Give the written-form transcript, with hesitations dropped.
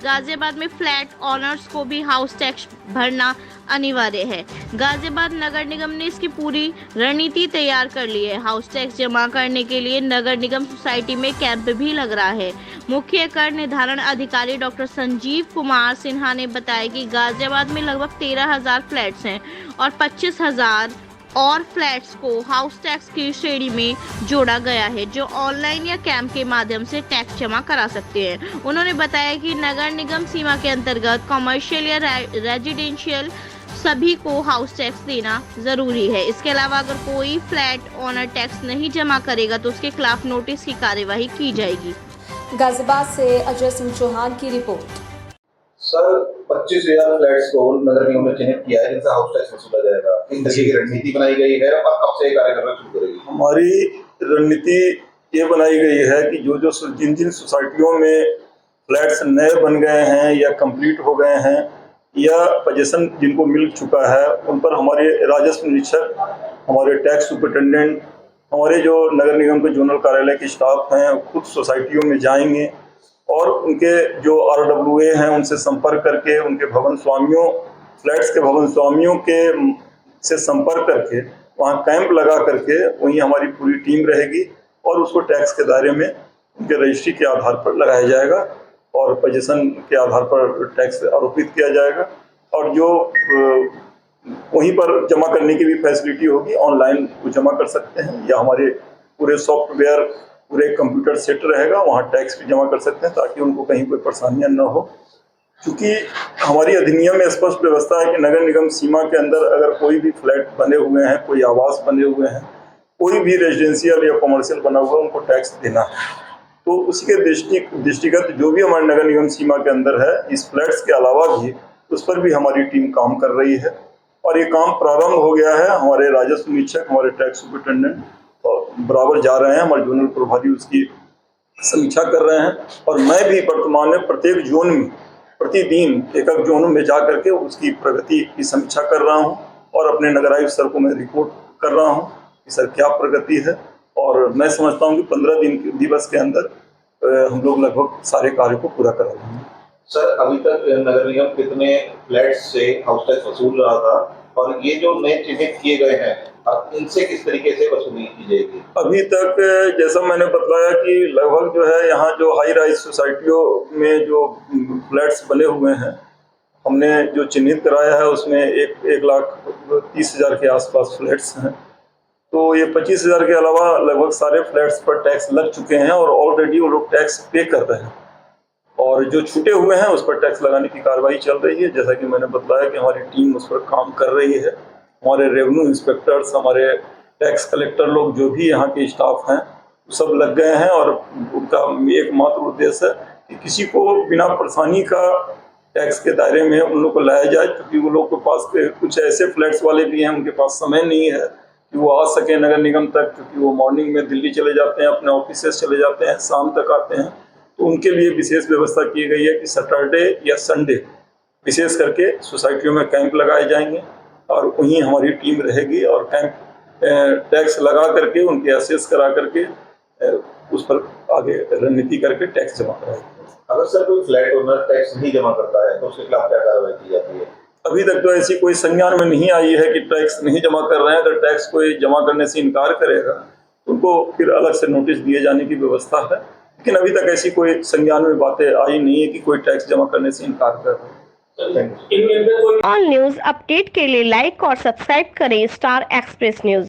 गाजियाबाद में flat owners को भी हाउस टैक्स भरना अनिवार्य है। गाजियाबाद नगर निगम ने इसकी पूरी रणनीति तैयार कर ली है। हाउस टैक्स जमा करने के लिए नगर निगम सोसाइटी में कैंप भी लग रहा है। मुख्य कर निर्धारण अधिकारी डॉक्टर संजीव कुमार सिन्हा ने बताया कि गाजियाबाद में लगभग 13,000 फ्लैट्स हैं और 25,000 और फ्लैट्स को हाउस टैक्स की श्रेणी में जोड़ा गया है, जो ऑनलाइन या कैंप के माध्यम से टैक्स जमा करा सकते हैं। उन्होंने बताया कि नगर निगम सीमा के अंतर्गत कमर्शियल या रेजिडेंशियल सभी को हाउस टैक्स देना जरूरी है। इसके अलावा अगर कोई फ्लैट ओनर टैक्स नहीं जमा करेगा तो उसके खिलाफ नोटिस की कार्यवाही की जाएगी। गाजियाबाद से अजय सिंह चौहान की रिपोर्ट। सर 25,000 फ्लैट्स को नगर निगम ने चिन्हित किया है जिनसे हाउस टैक्स वसूला जाएगा। इस तरह की रणनीति बनाई गई है और कब से कार्य करना शुरू करेगी? हमारी रणनीति ये बनाई गई है कि जिन जिन सोसाइटियों में फ्लैट्स नए बन गए हैं या कंप्लीट हो गए हैं या पोजीशन जिनको मिल चुका है, उन पर हमारे राजस्व निरीक्षक, हमारे टैक्स सुपरिटेंडेंट, हमारे जो नगर निगम के जोनल कार्यालय के स्टाफ हैं खुद सोसाइटियों में जाएंगे और उनके जो RWA हैं उनसे संपर्क करके उनके भवन स्वामियों, फ्लैट्स के भवन स्वामियों के से संपर्क करके वहाँ कैंप लगा करके वहीं हमारी पूरी टीम रहेगी और उसको टैक्स के दायरे में उनके रजिस्ट्री के आधार पर लगाया जाएगा और पोजीशन के आधार पर टैक्स आरोपित किया जाएगा। और जो वहीं पर जमा करने की भी फैसिलिटी होगी, ऑनलाइन वो जमा कर सकते हैं या हमारे पूरे सॉफ्टवेयर, पूरे कंप्यूटर सेट रहेगा, वहाँ टैक्स भी जमा कर सकते हैं ताकि उनको कहीं कोई परेशानियां न हो। क्योंकि हमारी अधिनियम में स्पष्ट व्यवस्था है कि नगर निगम सीमा के अंदर अगर कोई भी फ्लैट बने हुए हैं, कोई आवास बने हुए हैं, कोई भी रेजिडेंशियल या कमर्शियल बना हुआ है, उनको टैक्स देना है। तो उसी के दृष्टिगत जो भी हमारे नगर निगम सीमा के अंदर है, इस फ्लैट्स के अलावा भी उस पर भी हमारी टीम काम कर रही है और ये काम प्रारंभ हो गया है। हमारे राजस्व निरीक्षक, हमारे टैक्स सुपरिटेंडेंट बराबर जा रहे हैं, हमारे जोनल प्रभारी उसकी समीक्षा कर रहे हैं और मैं भी वर्तमान में प्रत्येक जोन में प्रतिदिन एक जोनों में जा करके उसकी प्रगति की समीक्षा कर रहा हूं और अपने नगर आयुक्त सर को मैं रिपोर्ट कर रहा हूं कि सर क्या प्रगति है। और मैं समझता हूं कि 15 दिवस के अंदर हम लोग लगभग सारे कार्य को पूरा करा लेंगे। सर अभी तक नगर निगम कितने फ्लैट्स से हाउस टैक्स वसूल रहा था और ये जो नए चिन्हित किए गए हैं इनसे किस तरीके से वसूली की जाएगी? अभी तक जैसा मैंने बताया कि लगभग जो है यहाँ जो हाई राइज सोसाइटियों में जो फ्लैट्स बने हुए हैं, हमने जो चिन्हित कराया है उसमें 1,30,000 के आसपास फ्लैट्स हैं। तो ये 25,000 के अलावा लगभग सारे फ्लैट्स पर टैक्स लग चुके हैं और ऑलरेडी वो लोग टैक्स पे कर रहे हैं और जो छूटे हुए हैं उस पर टैक्स लगाने की कार्रवाई चल रही है। जैसा कि मैंने बताया कि हमारी टीम उस पर काम कर रही है। हमारे रेवेन्यू इंस्पेक्टर्स, हमारे टैक्स कलेक्टर लोग, जो भी यहाँ के स्टाफ हैं, सब लग गए हैं और उनका एकमात्र उद्देश्य है कि किसी को बिना परेशानी का टैक्स के दायरे में उन लोग को लाया जाए। क्योंकि वो लोग के पास कुछ ऐसे फ्लैट्स वाले भी हैं, उनके पास समय नहीं है कि वो आ सके नगर निगम तक, क्योंकि वो मॉर्निंग में दिल्ली चले जाते हैं, अपने ऑफिस चले जाते हैं, शाम तक आते हैं। तो उनके लिए विशेष व्यवस्था की गई है कि सैटरडे या संडे विशेष करके सोसाइटियों में कैंप लगाए जाएंगे और वहीं हमारी टीम रहेगी और कैंप टैक्स लगा करके उनके असेस करा करके उस पर आगे रणनीति करके टैक्स जमा कराएंगे। अगर सर कोई फ्लैट ओनर टैक्स नहीं जमा करता है तो उसके खिलाफ क्या कार्रवाई की जाती है? अभी तक तो ऐसी कोई संज्ञान में नहीं आई है कि टैक्स नहीं जमा कर रहे हैं। अगर टैक्स कोई जमा करने से इनकार करेगा तो उनको फिर अलग से नोटिस दिए जाने की व्यवस्था है, लेकिन अभी तक ऐसी कोई संज्ञान में बातें आई नहीं है कि कोई टैक्स जमा करने से इनकार कर रहा है। ऑल न्यूज अपडेट के लिए लाइक और सब्सक्राइब करें स्टार एक्सप्रेस न्यूज।